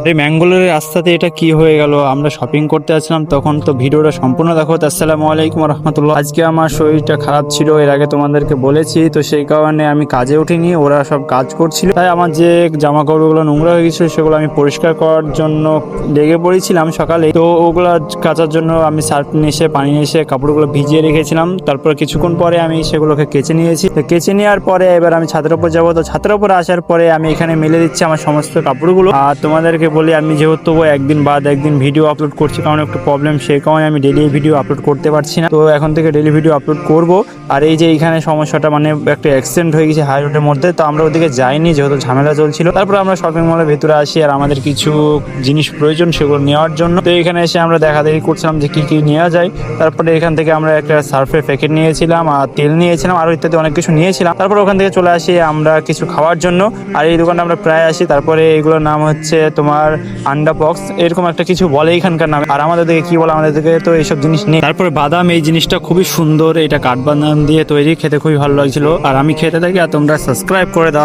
এই ম্যাঙ্গালোরের রাস্তাতে এটা কি হয়ে গেল? আমরা শপিং করতে আসলাম তখন তো ভিডিওটা সম্পূর্ণ দেখো। আসসালামু আলাইকুম রহমতুল্লাহ। আজকে আমার শরীরটা খারাপ ছিল, এর আগে তোমাদেরকে বলেছি, তো সেই কারণে আমি কাজে উঠিনি, ওরা সব কাজ করছিল, তাই আমার যে জামা কাপড়গুলো নোংরা হয়ে গেছিল সেগুলো আমি পরিষ্কার করার জন্য লেগে পড়েছিলাম সকালে। তো ওগুলো কাচার জন্য আমি সার্ফ নিয়ে এসে পানি নিয়ে এসে কাপড়গুলো ভিজিয়ে রেখেছিলাম। তারপর কিছুক্ষণ পরে আমি সেগুলোকে কেচে নিয়েছি। তো কেচে নেওয়ার পরে এবার আমি ছাদের উপর যাবো। তো ছাদের উপর আসার পরে আমি এখানে মেলে দিচ্ছি আমার সমস্ত কাপড়গুলো। আর তোমাদেরকে বলি, আমি যেহেতু একদিন বাদ একদিন ভিডিও আপলোড করছি, কারণ একটু প্রবলেম, সেই কারণে আমি ডেলি ভিডিও আপলোড করতে পারছি না। তো এখন থেকে ডেলি ভিডিও আপলোড করব। আর এই যে এইখানে সমস্যাটা, মানে একটা অ্যাক্সিডেন্ট হয়ে গেছে হাই রোডের মধ্যে, তো আমরা ওদিকে যাইনি যেহেতু ঝামেলা চলছিল। তারপর আমরা শপিং মলের ভেতরে আসি আর আমাদের কিছু জিনিস প্রয়োজন সেগুলো নেওয়ার জন্য। তো এখানে এসে আমরা দেখাদেখি করছিলাম যে কি কি নেওয়া যায়। তারপরে এখান থেকে আমরা একটা সার্ফের প্যাকেট নিয়েছিলাম আর তেল নিয়েছিলাম, আরও ইত্যাদি অনেক কিছু নিয়েছিলাম। তারপর ওখান থেকে চলে আসি আমরা কিছু খাওয়ার জন্য। আর এই দোকানটা আমরা প্রায় আসি। তারপরে এগুলোর নাম হচ্ছে তোমার আন্ডা বক্স, এরকম একটা কিছু বলে এখানকার নামে। আর আমাদের দিকে কি বলে, আমাদের দিকে তো এইসব জিনিস নেই। তারপরে বাদাম, এই জিনিসটা খুবই সুন্দর, এটা কাঠবাদাম দিয়ে তৈরি, খেতে খুবই ভালো লাগছিল। আর আমি খেতে থাকি আর তোমরা সাবস্ক্রাইব করে দাও।